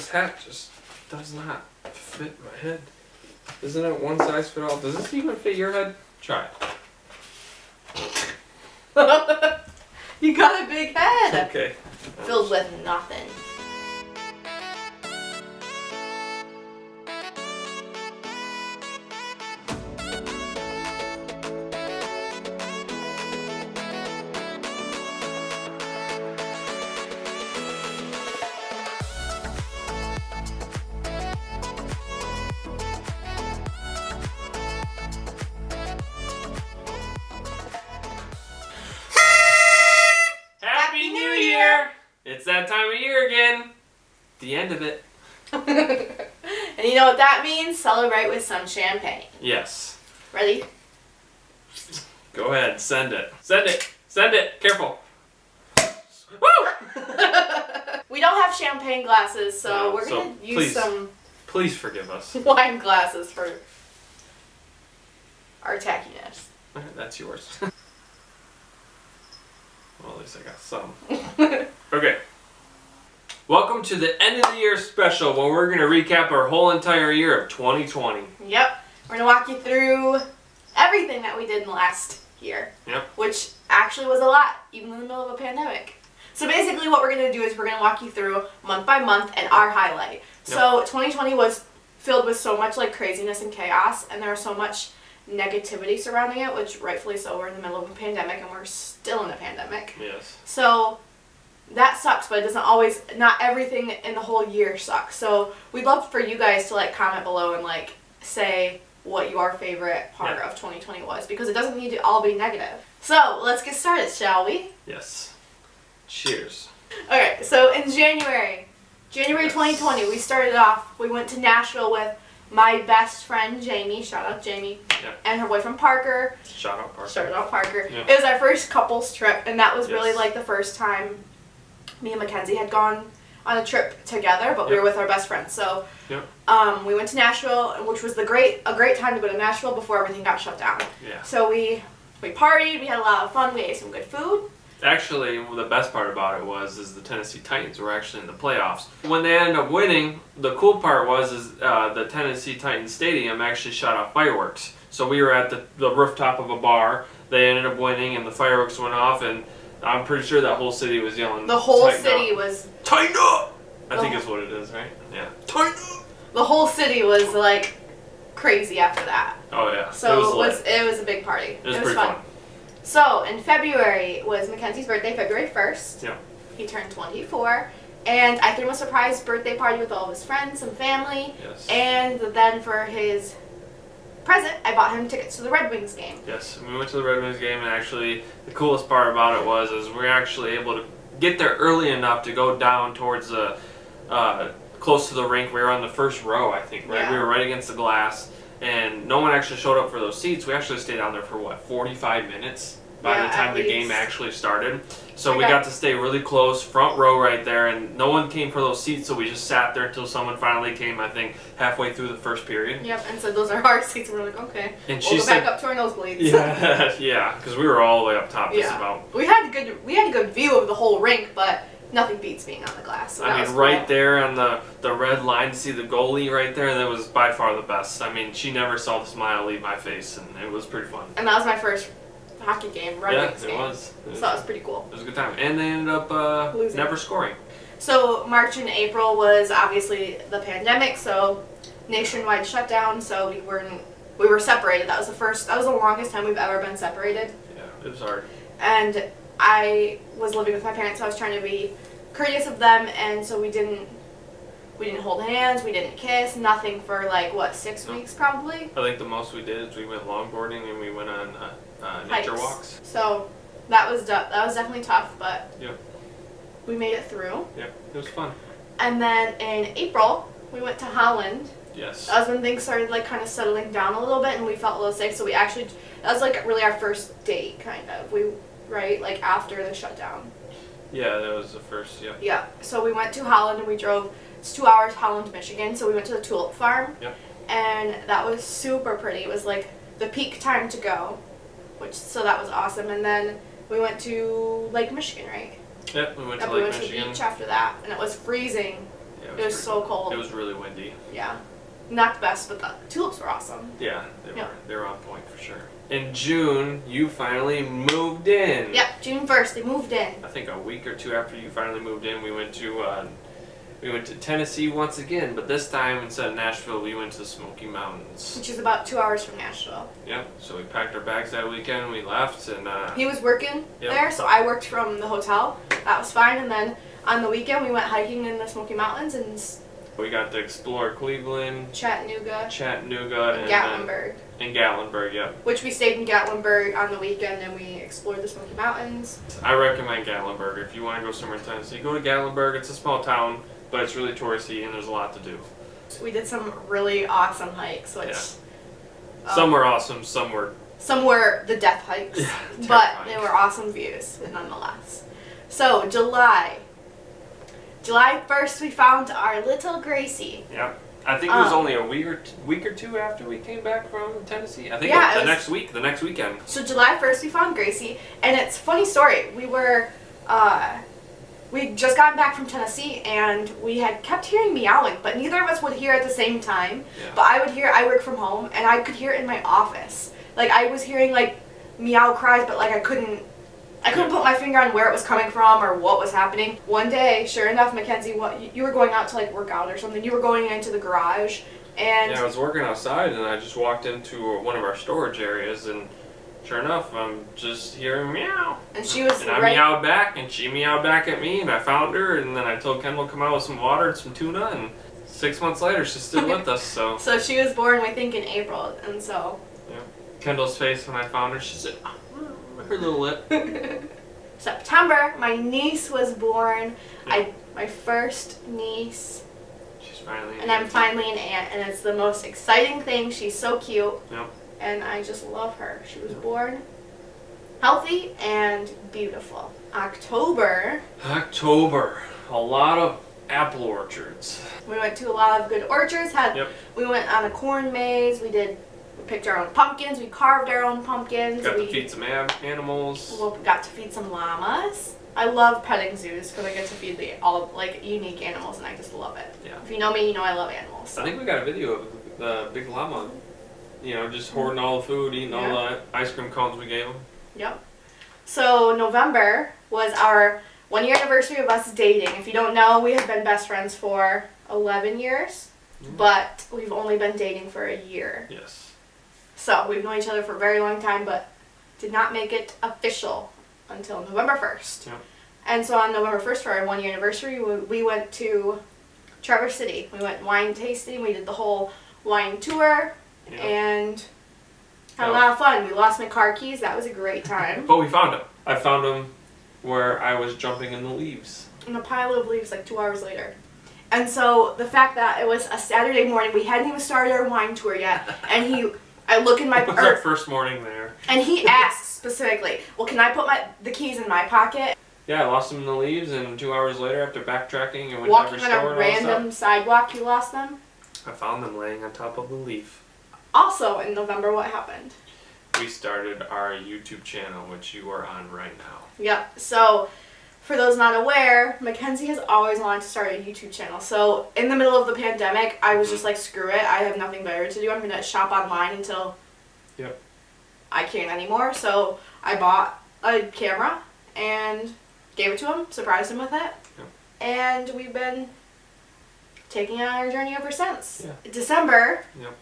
This hat just does not fit my head. Isn't it one size fit all? Does this even fit your head? Try it. You got a big head. Okay. Filled with nothing. Happy New Year! It's that time of year again. The end of it. And you know what that means? Celebrate with some champagne. Yes. Ready? Go ahead, send it. Send it. Send it. Careful. Woo! We don't have champagne glasses, so No, we're so gonna use please. some Please forgive us. wine glasses for our tackiness. That's yours. Well, at least I got some. Okay. Welcome to the end of the year special where we're going to recap our whole entire year of 2020. Yep. We're gonna walk you through everything that we did in the last year. Yep. Which actually was a lot, even in the middle of a pandemic. So basically what we're going to do is we're going to walk you through month by month and our highlight. So 2020 was filled with so much like craziness and chaos, and there was so much negativity surrounding it, which rightfully so. We're in the middle of a pandemic and we're still in a pandemic. Yes. So that sucks, but it doesn't always, not everything in the whole year sucks. So we'd love for you guys to like comment below and like say what your favorite part of 2020 was, because it doesn't need to all be negative. So let's get started, shall we? Yes. Cheers. Okay, so in January 2020, we started off, we went to Nashville with my best friend Jamie, shout out Jamie, and her boyfriend Parker. Shout out Parker. Shout out Parker. Yeah. It was our first couples trip, and that was really Yes. like the first time me and Mackenzie had gone on a trip together, but we were with our best friends. So we went to Nashville, which was a great time to go to Nashville before everything got shut down. Yeah. So we partied, we had a lot of fun, we ate some good food. Actually, the best part about it is the Tennessee Titans were actually in the playoffs. When they ended up winning, the cool part was the Tennessee Titans Stadium actually shot off fireworks. So we were at the rooftop of a bar. They ended up winning, and the fireworks went off, and I'm pretty sure that whole city was yelling. The whole "Tighten city up. was... Tighten up! I think is what it is, right? Yeah. Tighten up! The whole city was like crazy after that. Oh yeah. So it was a big party. It was pretty fun. So in February was Mackenzie's birthday, February 1st. Yeah. He turned 24, and I threw him a surprise birthday party with all of his friends and family. Yes. And then for his present, I bought him tickets to the Red Wings game. Yes, we went to the Red Wings game, and actually the coolest part about it is we were actually able to get there early enough to go down towards the close to the rink. We were on the first row, I think, right? Yeah. We were right against the glass, and no one actually showed up for those seats. We actually stayed down there for 45 minutes by the time the game actually started. So we got to stay really close, front row right there, and no one came for those seats, so we just sat there until someone finally came, I think, halfway through the first period. Yep, and so those are our seats, and we're like, okay, and we'll go back up to our nosebleeds. Yeah, yeah, because we were all the way up top just about. We had a good view of the whole rink, but nothing beats being on the glass. So I mean, right there on the red line, to see the goalie right there, that was by far the best. I mean, she never saw the smile leave my face, and it was pretty fun. And that was my first hockey game, Red Wings game. It was. So that was pretty cool. It was a good time. And they ended up losing. Never scoring. So March and April was obviously the pandemic, so nationwide shutdown, so we were separated. That was the longest time we've ever been separated. Yeah, it was hard. And I was living with my parents, so I was trying to be courteous of them, and so we didn't hold hands, we didn't kiss, nothing for like 6 weeks probably. I think the most we did is we went longboarding and we went on nature walks. So that was definitely tough, but we made it through. Yep, it was fun. And then in April we went to Holland. Yes. That was when things started like kind of settling down a little bit, and we felt a little safe. So that was like really our first date, kind of. Like after the shutdown. Yeah, that was the first. Yep. Yeah. So we went to Holland, and we drove. It's 2 hours, Holland, Michigan. So we went to the tulip farm. Yep. And that was super pretty. It was like the peak time to go, so that was awesome. And then we went to Lake Michigan, right? Yep, we went to We Lake went to the Michigan. beach after that, and it was freezing. Yeah, It was so cold. It was really windy. Yeah. Not the best, but the tulips were awesome. Yeah, they Yeah. were. They were on point for sure. In June, you finally moved in. Yep, June 1st, they moved in. I think a week or two after you finally moved in, we went to Tennessee once again, but this time instead of Nashville, we went to the Smoky Mountains. Which is about 2 hours from Nashville. Yep. So we packed our bags that weekend. We left, and He was working Yep. there, so I worked from the hotel. That was fine. And then on the weekend, we went hiking in the Smoky Mountains and we got to explore Cleveland, Chattanooga, Chattanooga, and Gatlinburg. And Gatlinburg, yep. Which we stayed in Gatlinburg on the weekend and we explored the Smoky Mountains. I recommend Gatlinburg. If you want to go somewhere in Tennessee, go to Gatlinburg. It's a small town, but it's really touristy and there's a lot to do. So we did some really awesome hikes, which Some were awesome, some were some were the death hikes, Yeah, but terrifying. they were awesome views nonetheless. So July 1st, we found our little Gracie. Yep. I think it was only a week or two after we came back from Tennessee. I think Yeah, the it was- next weekend. So July 1st, we found Gracie, and it's a funny story. We were, we'd just gotten back from Tennessee, and we had kept hearing meowing, but neither of us would hear at the same time. Yeah. But I work from home, and I could hear it in my office. Like, I was hearing, like, meow cries, but, like, I couldn't put my finger on where it was coming from or what was happening. One day, sure enough, Mackenzie, you were going out to, like, work out or something. You were going into the garage, and... Yeah, I was working outside and I just walked into one of our storage areas and sure enough, I'm just hearing meow. And she was And I meowed back and she meowed back at me and I found her and then I told Kendall to come out with some water and some tuna and 6 months later she's still with us, so. So she was born, we think, in April, and so... Yeah. Kendall's face when I found her, she said, her little lip. September, my niece was born. My first niece, She's finally. and I'm finally an aunt, and it's the most exciting thing. She's so cute, Yep. and I just love her. She was born healthy and beautiful. October, A lot of apple orchards. we went to a lot of good orchards. Yep. We went on a corn maze. We picked our own pumpkins. We carved our own pumpkins. Got to we feed some animals. got to feed some llamas. I love petting zoos because I get to feed all unique animals, and I just love it. Yeah. If you know me, you know I love animals. So. I think we got a video of the big llama, just hoarding all the food, eating all the ice cream cones we gave him. Yep. So November was our 1 year anniversary of us dating. If you don't know, we have been best friends for 11 years, but we've only been dating for a year. Yes. So we've known each other for a very long time, but did not make it official until November 1st. Yep. And so on November 1st for our 1 year anniversary, we went to Traverse City. We went wine tasting. We did the whole wine tour and had a lot of fun. We lost my car keys. That was a great time. But we found him. I found him where I was jumping in the leaves. In a pile of leaves like 2 hours later. And so the fact that it was a Saturday morning, we hadn't even started our wine tour yet, and I look in my... It was our first morning there. And he asked specifically, well, can I put the keys in my pocket? Yeah, I lost them in the leaves, and 2 hours later, after backtracking and went to Walking every on store a and all that random sidewalk, you lost them? stuff, I found them laying on top of the leaf. Also, in November, what happened? We started our YouTube channel, which you are on right now. Yep. So, for those not aware, Mackenzie has always wanted to start a YouTube channel. So, in the middle of the pandemic, I was just like, screw it. I have nothing better to do. I'm going to shop online until I can't anymore. So, I bought a camera and gave it to him, surprised him with it. Yep. And we've been taking on our journey ever since. Yeah. December, Yep.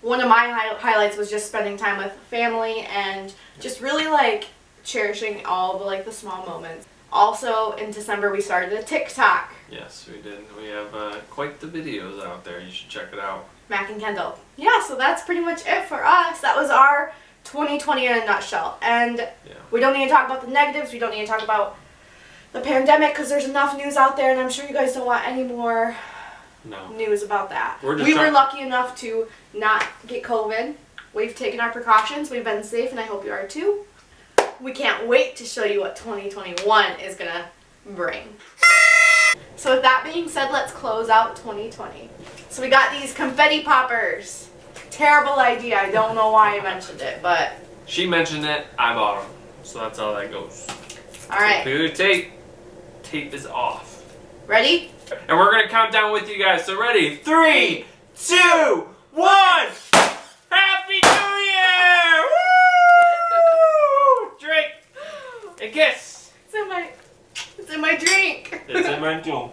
one of my highlights was just spending time with family and just really cherishing all the small moments. Also, in December, we started a TikTok. Yes, we did. We have quite the videos out there. You should check it out. Mac and Kendall. Yeah, so that's pretty much it for us. That was our 2020 in a nutshell. And we don't need to talk about the negatives. We don't need to talk about the pandemic because there's enough news out there, and I'm sure you guys don't want any more news about that. We were lucky enough to not get COVID. We've taken our precautions. We've been safe, and I hope you are too. We can't wait to show you what 2021 is going to bring. So with that being said, let's close out 2020. So we got these confetti poppers. Terrible idea. I don't know why I mentioned it, but... She mentioned it. I bought them. So that's how that goes. All right. Clear tape. Tape is off. Ready? And we're gonna count down with you guys. So ready? 3, 2, 1. Happy New Year! Woo! Drink and kiss. It's in my drink. It's in my too.